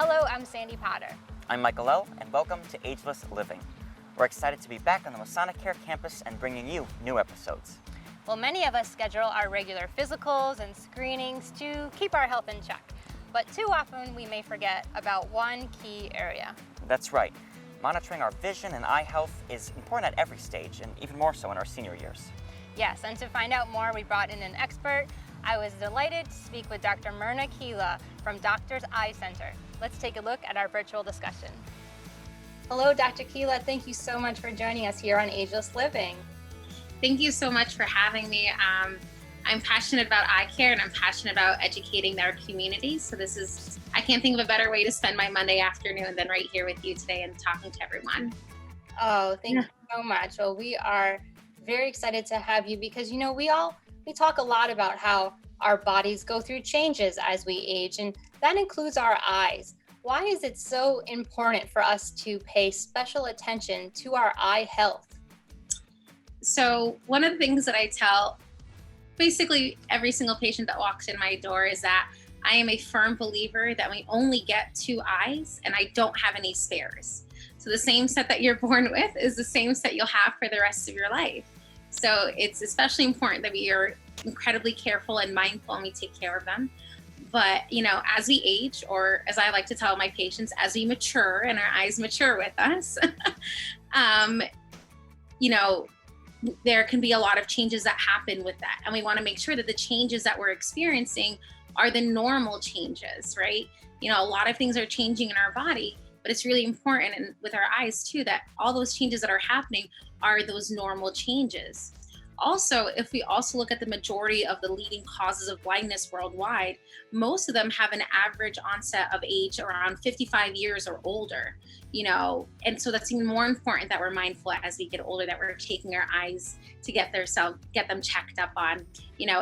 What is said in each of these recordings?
Hello, I'm Sandy Potter. I'm Michael L., and welcome to Ageless Living. We're excited to be back on the Masonicare campus and bringing you new episodes. Well, many of us schedule our regular physicals and screenings to keep our health in check, but too often we may forget about one key area. That's right. Monitoring our vision and eye health is important at every stage, and even more so in our senior years. Yes, and to find out more, we brought in an expert. I was delighted to speak with Dr. Merna Khilla from Doctor's Eye Center. Let's take a look at our virtual discussion. Hello, Dr. Keila. Thank you so much for joining us here on Ageless Living. Thank you so much for having me. I'm passionate about eye care and I'm passionate about educating our community. So I can't think of a better way to spend my Monday afternoon than right here with you today and talking to everyone. Oh, thank you so much. Well, we are very excited to have you because, we talk a lot about how our bodies go through changes as we age, and that includes our eyes. Why is it so important for us to pay special attention to our eye health? So one of the things that I tell basically every single patient that walks in my door is that I am a firm believer that we only get two eyes and I don't have any spares. So the same set that you're born with is the same set you'll have for the rest of your life. So it's especially important that we are incredibly careful and mindful and we take care of them. But, as we age, or as I like to tell my patients, as we mature and our eyes mature with us, there can be a lot of changes that happen with that. And we want to make sure that the changes that we're experiencing are the normal changes, right? A lot of things are changing in our body, but it's really important, and with our eyes too, that all those changes that are happening are those normal changes. Also, if we also look at the majority of the leading causes of blindness worldwide, most of them have an average onset of age around 55 years or older, and so that's even more important that we're mindful as we get older, that we're taking our eyes to get them checked up on,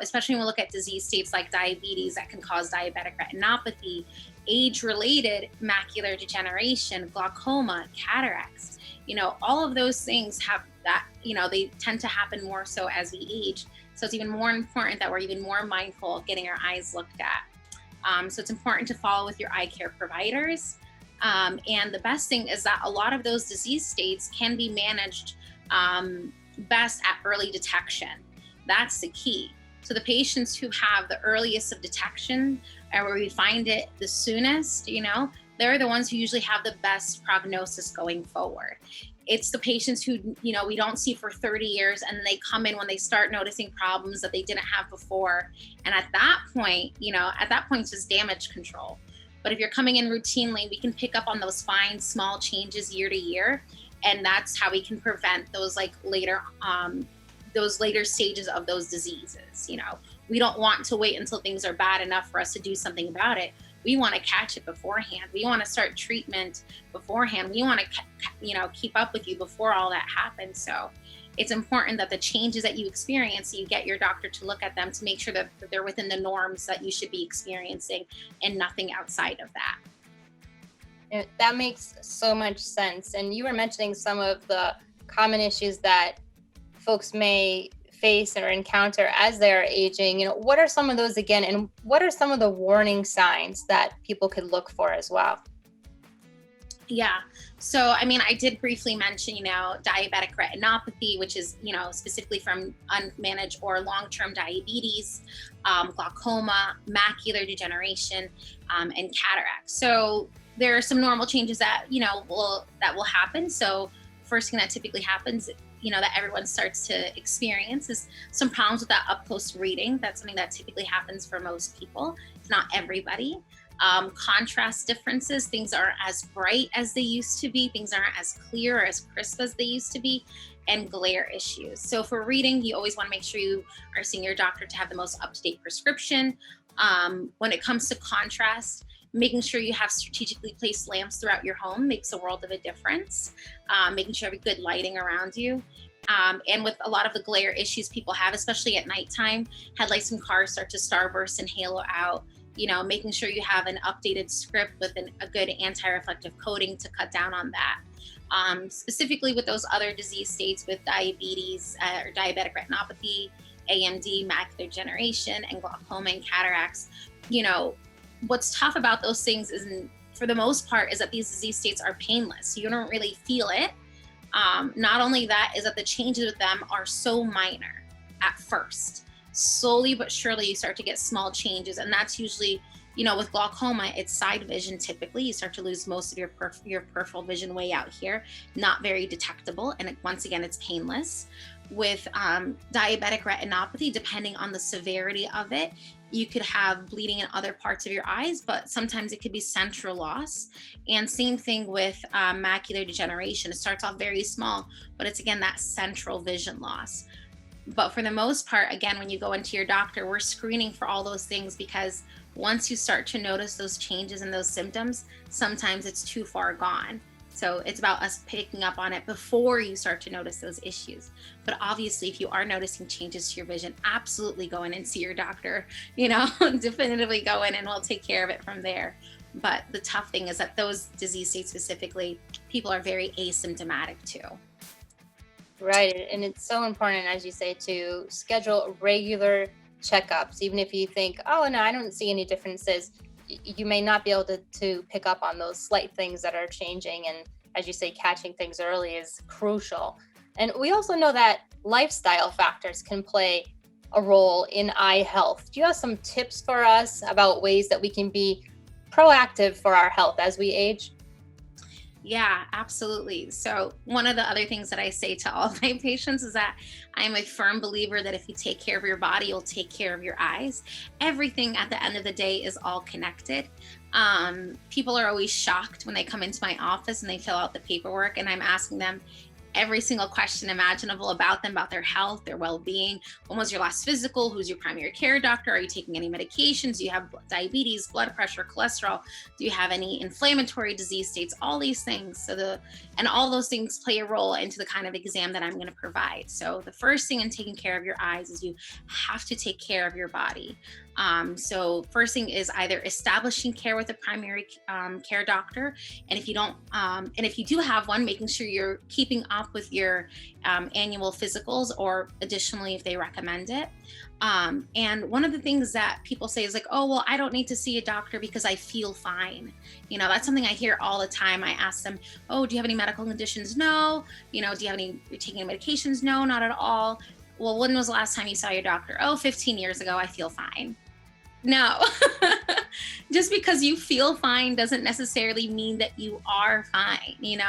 especially when we look at disease states like diabetes that can cause diabetic retinopathy, age-related macular degeneration, glaucoma, cataracts, all of those things have that, they tend to happen more so as we age. So it's even more important that we're even more mindful of getting our eyes looked at. So it's important to follow with your eye care providers. And the best thing is that a lot of those disease states can be managed best at early detection. That's the key. So the patients who have the earliest of detection, or where we find it the soonest, they're the ones who usually have the best prognosis going forward. It's the patients who, we don't see for 30 years and they come in when they start noticing problems that they didn't have before. And at that point, it's just damage control. But if you're coming in routinely, we can pick up on those fine, small changes year to year. And that's how we can prevent those later stages of those diseases. We don't want to wait until things are bad enough for us to do something about it. We want to catch it beforehand. We want to start treatment beforehand. We want to, keep up with you before all that happens. So it's important that the changes that you experience, you get your doctor to look at them to make sure that they're within the norms that you should be experiencing and nothing outside of that. That makes so much sense. And you were mentioning some of the common issues that folks may face or encounter as they're aging. What are some of those again, and what are some of the warning signs that people could look for as well? Yeah. So, I did briefly mention, diabetic retinopathy, which is, specifically from unmanaged or long-term diabetes, glaucoma, macular degeneration, and cataract. So there are some normal changes that, will happen. So first thing that typically happens, that everyone starts to experience is some problems with that up close reading. That's something that typically happens for most people, not everybody. Contrast differences, things aren't as bright as they used to be, things aren't as clear or as crisp as they used to be, and glare issues. So for reading, you always want to make sure you are seeing your doctor to have the most up-to-date prescription. When it comes to contrast, making sure you have strategically placed lamps throughout your home makes a world of a difference. Making sure you have good lighting around you. And with a lot of the glare issues people have, especially at nighttime, headlights in cars start to starburst and halo out. Making sure you have an updated script with a good anti-reflective coating to cut down on that. Specifically with those other disease states with diabetes or diabetic retinopathy, AMD, macular degeneration, and glaucoma and cataracts, what's tough about those things for the most part, is that these disease states are painless. So you don't really feel it. Not only that, is that the changes with them are so minor at first. Slowly but surely, you start to get small changes. And that's usually, with glaucoma, it's side vision. Typically, you start to lose most of your peripheral vision way out here, not very detectable. And once again, it's painless. With diabetic retinopathy, depending on the severity of it, you could have bleeding in other parts of your eyes, but sometimes it could be central loss. And same thing with macular degeneration. It starts off very small, but it's again that central vision loss. But for the most part, again, when you go into your doctor, we're screening for all those things, because once you start to notice those changes and those symptoms, sometimes it's too far gone. So it's about us picking up on it before you start to notice those issues. But obviously, if you are noticing changes to your vision, absolutely go in and see your doctor, definitively go in and we'll take care of it from there. But the tough thing is that those disease states specifically, people are very asymptomatic too. Right. And it's so important, as you say, to schedule regular checkups. Even if you think, oh, no, I don't see any differences, you may not be able to pick up on those slight things that are changing. And as you say, catching things early is crucial. And we also know that lifestyle factors can play a role in eye health. Do you have some tips for us about ways that we can be proactive for our health as we age? Yeah, absolutely. So one of the other things that I say to all of my patients is that I'm a firm believer that if you take care of your body, you'll take care of your eyes. Everything at the end of the day is all connected. People are always shocked when they come into my office and they fill out the paperwork and I'm asking them every single question imaginable about them, about their health, their well-being. When was your last physical? Who's your primary care doctor? Are you taking any medications? Do you have diabetes, blood pressure, cholesterol? Do you have any inflammatory disease states? All these things. And all those things play a role into the kind of exam that I'm going to provide. So the first thing in taking care of your eyes is you have to take care of your body. So first thing is either establishing care with a primary care doctor. And if you don't, and if you do have one, making sure you're keeping up with your annual physicals, or additionally, if they recommend it. And one of the things that people say is like, oh, well, I don't need to see a doctor because I feel fine. That's something I hear all the time. I ask them, oh, do you have any medical conditions? No. Do you have you're taking any medications? No, not at all. Well, when was the last time you saw your doctor? Oh, 15 years ago, I feel fine. No, just because you feel fine doesn't necessarily mean that you are fine.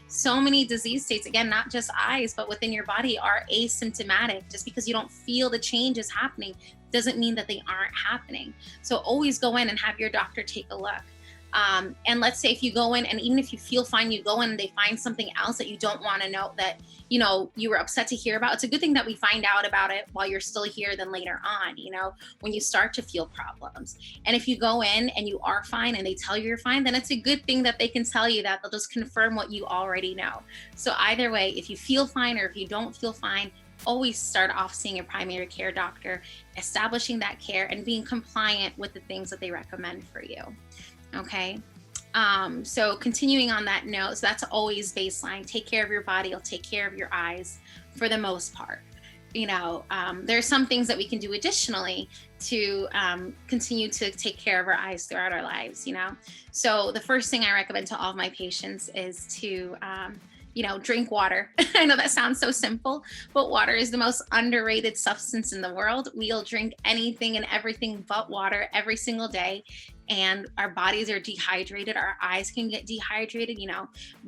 So many disease states, again, not just eyes, but within your body, are asymptomatic. Just because you don't feel the changes happening doesn't mean that they aren't happening. So always go in and have your doctor take a look. And let's say if you go in and even if you feel fine, you go in and they find something else that you don't want to know, that, you were upset to hear about. It's a good thing that we find out about it while you're still here than later on, when you start to feel problems. And if you go in and you are fine and they tell you you're fine, then it's a good thing that they can tell you that. They'll just confirm what you already know. So either way, if you feel fine or if you don't feel fine, always start off seeing a primary care doctor, establishing that care and being compliant with the things that they recommend for you. Okay. So continuing on that note, so that's always baseline. Take care of your body. You'll take care of your eyes for the most part. There's some things that we can do additionally to continue to take care of our eyes throughout our lives. So the first thing I recommend to all of my patients is to drink water. I know that sounds so simple, but water is the most underrated substance in the world. We'll drink anything and everything but water every single day. And our bodies are dehydrated. Our eyes can get dehydrated.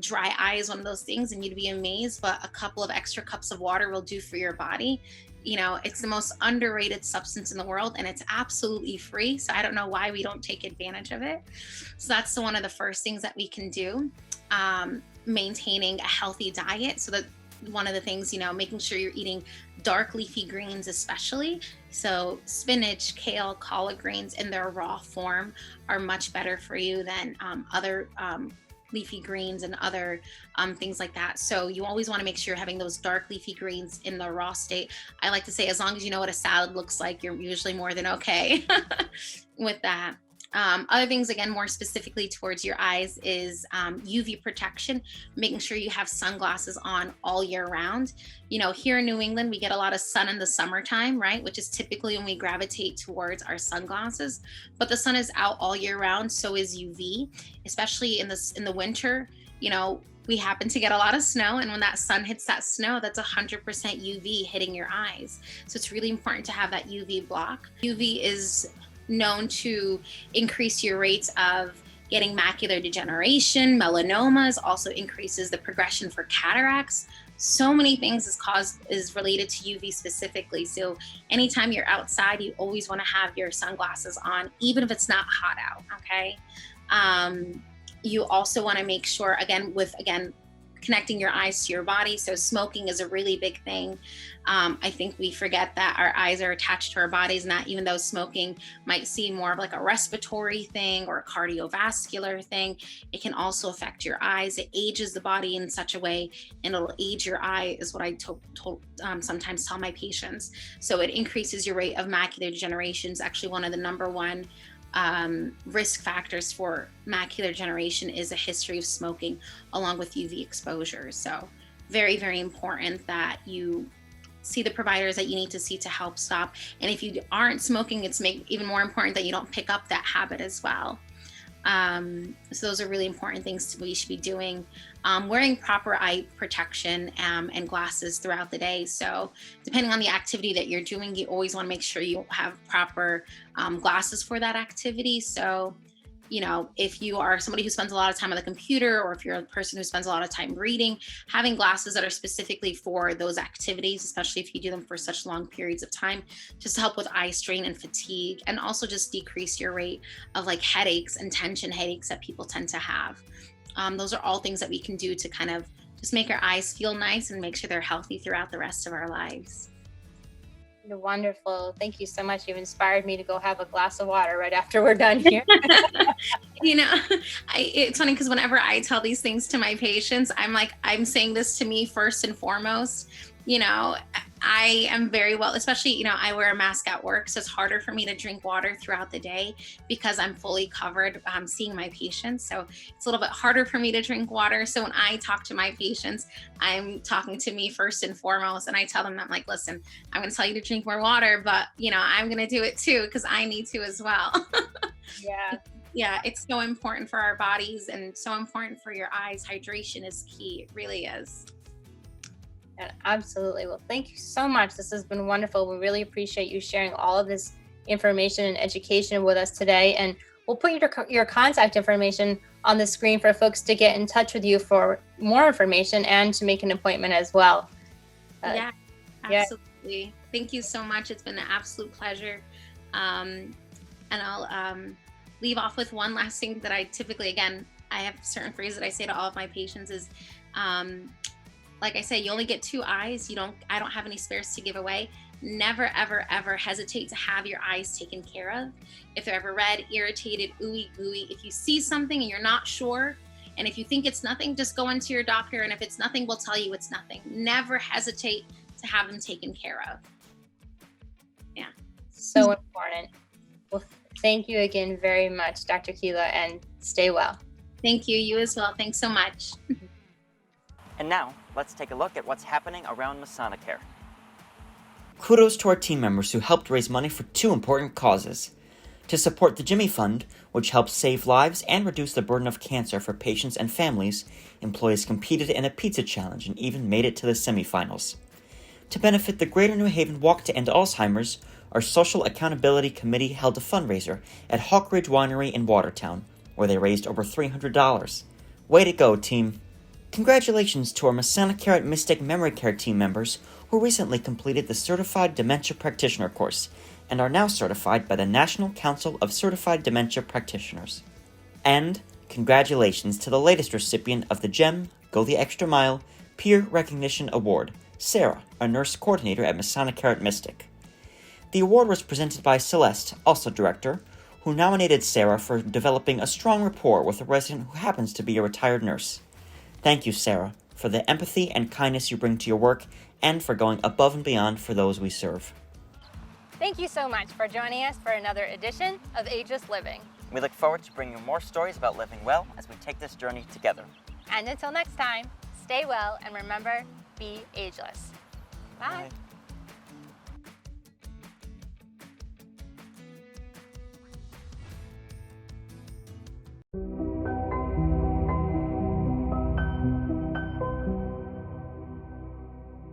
Dry eye is one of those things, and you'd be amazed, but a couple of extra cups of water will do for your body. It's the most underrated substance in the world, and it's absolutely free. So I don't know why we don't take advantage of it. So that's one of the first things that we can do. Maintaining a healthy diet. So that one of the things, making sure you're eating dark leafy greens, especially. So spinach, kale, collard greens in their raw form are much better for you than other leafy greens and other things like that. So you always want to make sure you're having those dark leafy greens in the raw state. I like to say, as long as you know what a salad looks like, you're usually more than okay with that. Other things, again, more specifically towards your eyes, is UV protection, making sure you have sunglasses on all year round. Here in New England, we get a lot of sun in the summertime, right? Which is typically when we gravitate towards our sunglasses. But the sun is out all year round, so is UV, especially in the winter. We happen to get a lot of snow, and when that sun hits that snow, that's 100% UV hitting your eyes. So it's really important to have that UV block. UV is known to increase your rates of getting macular degeneration, melanomas, also increases the progression for cataracts. So many things is related to UV specifically. So anytime you're outside, you always want to have your sunglasses on, even if it's not hot out, okay? You also want to make sure, again, connecting your eyes to your body. So smoking is a really big thing. I think we forget that our eyes are attached to our bodies, and that even though smoking might seem more of like a respiratory thing or a cardiovascular thing, it can also affect your eyes. It ages the body in such a way, and it'll age your eye, is what I sometimes tell my patients. So it increases your rate of macular degeneration. Is actually one of the number one risk factors for macular degeneration is a history of smoking along with UV exposure. So very, very important that you see the providers that you need to see to help stop. And if you aren't smoking, it's even more important that you don't pick up that habit as well. So those are really important things we should be doing. Wearing proper eye protection and glasses throughout the day. So depending on the activity that you're doing, you always want to make sure you have proper glasses for that activity. So, if you are somebody who spends a lot of time on the computer, or if you're a person who spends a lot of time reading, having glasses that are specifically for those activities, especially if you do them for such long periods of time, just to help with eye strain and fatigue, and also just decrease your rate of like headaches and tension headaches that people tend to have. Those are all things that we can do to kind of just make our eyes feel nice and make sure they're healthy throughout the rest of our lives. Wonderful. Thank you so much. You've inspired me to go have a glass of water right after we're done here. It's funny because whenever I tell these things to my patients, I'm saying this to me first and foremost. I am very well, especially, I wear a mask at work, so it's harder for me to drink water throughout the day because I'm fully covered seeing my patients. So it's a little bit harder for me to drink water. So when I talk to my patients, I'm talking to me first and foremost, and I tell them, I'm like, listen, I'm going to tell you to drink more water, but I'm going to do it too because I need to as well. Yeah, it's so important for our bodies and so important for your eyes. Hydration is key. It really is. Yeah, absolutely. Well, thank you so much. This has been wonderful. We really appreciate you sharing all of this information and education with us today. And we'll put your contact information on the screen for folks to get in touch with you for more information and to make an appointment as well. Yeah, absolutely. Yeah. Thank you so much. It's been an absolute pleasure. And I'll leave off with one last thing that I typically, again, I have certain phrases that I say to all of my patients is, like I say, you only get 2 eyes. I don't have any spares to give away. Never, ever, ever hesitate to have your eyes taken care of. If they're ever red, irritated, ooey gooey, if you see something and you're not sure, and if you think it's nothing, just go into your doctor. And if it's nothing, we'll tell you it's nothing. Never hesitate to have them taken care of. Yeah. So important. Well, thank you again very much, Dr. Keila, and stay well. Thank you. You as well. Thanks so much. And now, let's take a look at what's happening around Masonicare. Kudos to our team members who helped raise money for 2 important causes. To support the Jimmy Fund, which helps save lives and reduce the burden of cancer for patients and families, employees competed in a pizza challenge and even made it to the semifinals. To benefit the Greater New Haven Walk to End Alzheimer's, our Social Accountability Committee held a fundraiser at Hawk Ridge Winery in Watertown, where they raised over $300. Way to go, team! Congratulations to our Masonicare at Mystic Memory Care team members who recently completed the Certified Dementia Practitioner course and are now certified by the National Council of Certified Dementia Practitioners. And congratulations to the latest recipient of the GEM Go the Extra Mile Peer Recognition Award, Sarah, a nurse coordinator at Masonicare at Mystic. The award was presented by Celeste, also director, who nominated Sarah for developing a strong rapport with a resident who happens to be a retired nurse. Thank you, Sarah, for the empathy and kindness you bring to your work and for going above and beyond for those we serve. Thank you so much for joining us for another edition of Ageless Living. We look forward to bringing you more stories about living well as we take this journey together. And until next time, stay well and remember, be ageless. Bye. Bye.